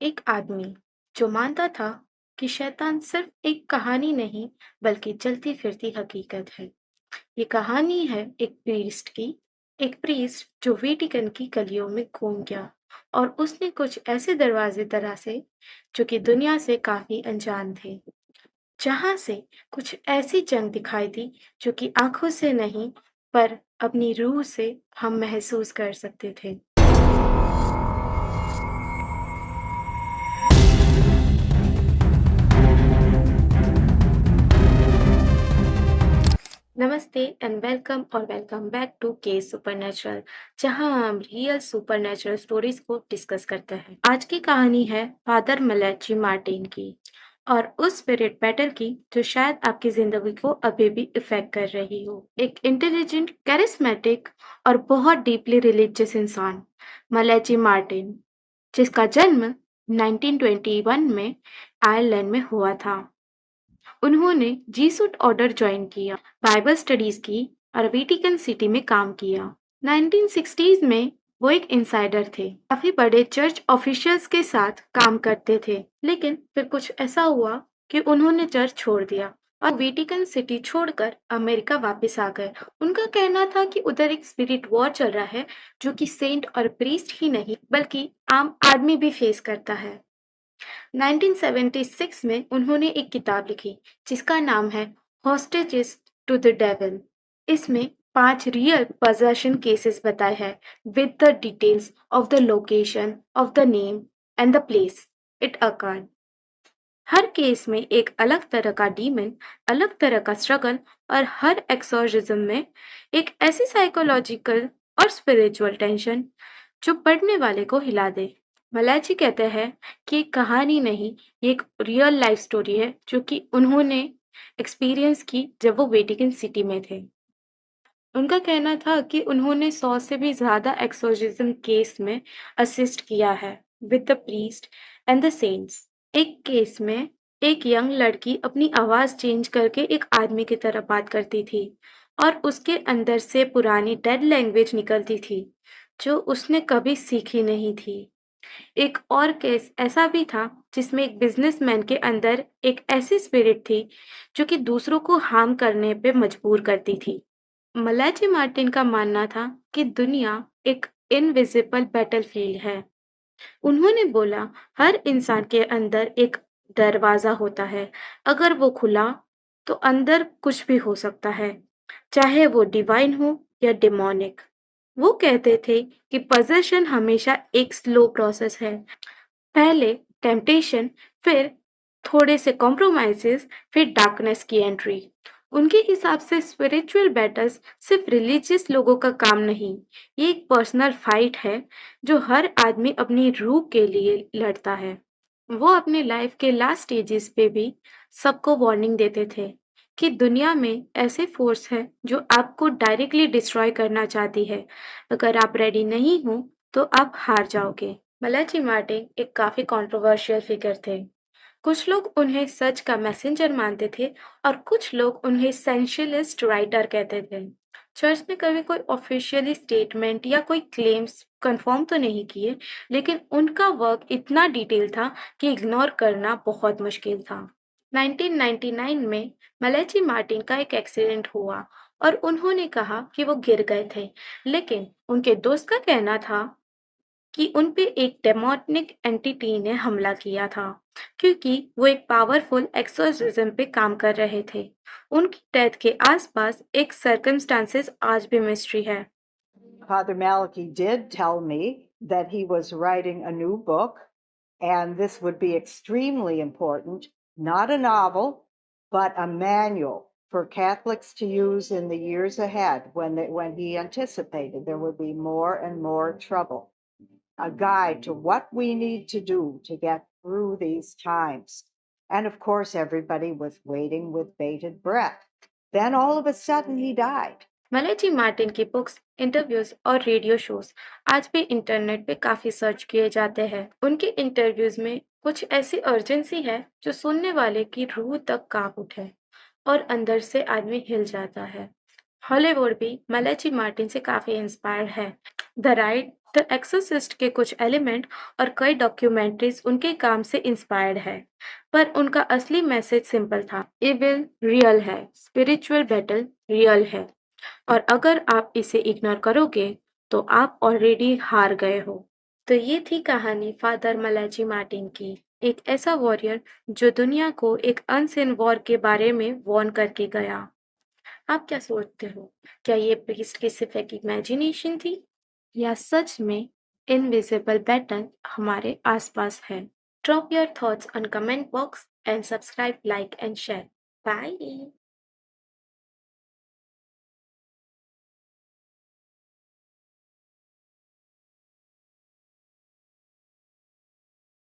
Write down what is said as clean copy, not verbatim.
एक आदमी जो मानता था कि शैतान सिर्फ एक कहानी नहीं बल्कि चलती फिरती हकीकत है। ये कहानी है एक प्रीस्ट जो वेटिकन की गलियों में घूम गया और उसने कुछ ऐसे दरवाजे तरासे जो कि दुनिया से काफी अनजान थे, जहां से कुछ ऐसी जंग दिखाई दी जो कि आंखों से नहीं पर अपनी रूह से हम महसूस कर सकते थे। नमस्ते एंड वेलकम बैक टू के सुपरनेचुरल, जहां हम रियल सुपरनेचुरल स्टोरीज को डिस्कस करते हैं। आज की कहानी है फादर मलेची मार्टिन की और उस स्पिरिट बैटल की जो शायद आपकी जिंदगी को अभी भी इफेक्ट कर रही हो। एक इंटेलिजेंट, कैरिस्मेटिक और बहुत डीपली रिलीजियस इंसान, मलेची मार्टिन, जिसका जन्म 1921 में आयरलैंड में हुआ था। उन्होंने जीसुट ऑर्डर ज्वाइन किया, बाइबल स्टडीज की और वेटिकन सिटी में काम किया। 1960s में वो एक इनसाइडर थे, काफी बड़े चर्च ऑफिशियल्स के साथ काम करते थे, लेकिन फिर कुछ ऐसा हुआ कि उन्होंने चर्च छोड़ दिया और वेटिकन सिटी छोड़कर अमेरिका वापस आ गए। उनका कहना था कि उधर एक स्पिरिट वॉर चल रहा है जो कि सेंट और प्रीस्ट ही नहीं बल्कि आम आदमी भी फेस करता है। 1976 में उन्होंने एक किताब लिखी जिसका नाम है हॉस्टेजेस टू द डेविल। इसमें 5 रियल possession केसेस बताए हैं with the details of the location of the name and the place it occurred. Her case में एक अलग तरह का डीमन, अलग तरह का स्ट्रगल और हर एक्सोर्सिज्म में एक ऐसी साइकोलॉजिकल और स्पिरिचुअल टेंशन जो पढ़ने वाले को हिला दे। मलाची कहते हैं कि ये कहानी नहीं, ये एक रियल लाइफ स्टोरी है जो कि उन्होंने एक्सपीरियंस की जब वो वेटिकन सिटी में थे। उनका कहना था कि उन्होंने 100 से भी ज़्यादा एक्सोर्सिज्म केस में असिस्ट किया है with the priest and the saints. एक केस में एक यंग लड़की अपनी आवाज़ चेंज करके एक आदमी की तरह बात करती थी और उसके अंदर से पुरानी डेड लैंग्वेज निकलती थी जो उसने कभी सीखी नहीं थी। एक और केस ऐसा भी था जिसमें एक बिजनेसमैन के अंदर एक ऐसी स्पिरिट थी जो कि दूसरों को हार्म करने पे मजबूर करती थी। मलाची मार्टिन का मानना था कि दुनिया एक इनविजिबल बैटलफील्ड है। उन्होंने बोला, हर इंसान के अंदर एक दरवाजा होता है, अगर वो खुला तो अंदर कुछ भी हो सकता है, चाहे वो डिवाइन हो या डिमोनिक। वो कहते थे कि पजेशन हमेशा एक स्लो प्रोसेस है, पहले टेम्पटेशन, फिर थोड़े से कॉम्प्रोमाइजेस, फिर डार्कनेस की एंट्री। उनके हिसाब से स्पिरिचुअल बैटल्स सिर्फ रिलीजियस लोगों का काम नहीं, ये एक पर्सनल फाइट है जो हर आदमी अपनी रूह के लिए लड़ता है। वो अपने लाइफ के लास्ट स्टेजेस पे भी सबको वार्निंग देते थे कि दुनिया में ऐसे फोर्स है जो आपको डायरेक्टली डिस्ट्रॉय करना चाहती है। अगर आप रेडी नहीं हो तो आप हार जाओगे। मलाची मार्टिन एक काफी कंट्रोवर्शियल फिगर थे। कुछ लोग उन्हें सच का मैसेंजर मानते थे और कुछ लोग उन्हें सेंशियलिस्ट राइटर कहते थे। चर्च ने कभी कोई ऑफिशियली स्टेटमेंट या कोई क्लेम्स कंफर्म तो नहीं किए, लेकिन उनका वर्क इतना डिटेल था कि इग्नोर करना बहुत मुश्किल था। 1999 में मलेची मार्टिन का एक एक्सीडेंट हुआ और उन्होंने कहा कि वो गिर गए थे, लेकिन उनके दोस्त का कहना था कि उन पे एक डेमोनिक एंटिटी ने हमला किया था, क्योंकि वो एक पावरफुल एक्सोर्सिज्म पे काम कर रहे थे। उनकी डेथ के आसपास एक सर्कमस्टांसेस आज भी मिस्ट्री है। Father Malachi did tell me that he was writing a new book, and this would be extremely important, not a novel, but a manual for Catholics to use in the years ahead when he anticipated there would be more and more trouble. A guide to what we need to do to get through these times. And of course, everybody was waiting with bated breath. Then all of a sudden, he died. Malachi Martin की books, interviews और radio shows आज भी internet पे काफी search किए जाते हैं। उनके इंटरव्यूज में कुछ ऐसी अर्जेंसी है जो सुनने वाले की रूह तक कांप उठे और अंदर से आदमी हिल जाता है। हॉलीवुड भी मलाची मार्टिन से काफी इंस्पायर्ड है। द राइड, द एक्सोसिस्ट के कुछ एलिमेंट और कई डॉक्यूमेंट्रीज उनके काम से इंस्पायर्ड है। पर उनका असली मैसेज सिंपल था, इविल रियल है, स्पिरिचुअल बैटल रियल है, और अगर आप इसे इग्नोर करोगे तो आप ऑलरेडी हार गए हो। तो ये थी कहानी फादर मलाची मार्टिन की, एक ऐसा वॉरियर जो दुनिया को एक अनसीन वॉर के बारे में वॉर्न करके गया। आप क्या सोचते हो? क्या ये प्रीस्ट की सिर्फ एक इमेजिनेशन थी, या सच में इनविजिबल बैटल हमारे आसपास है? Drop your thoughts on comment box and subscribe, like and share. Bye.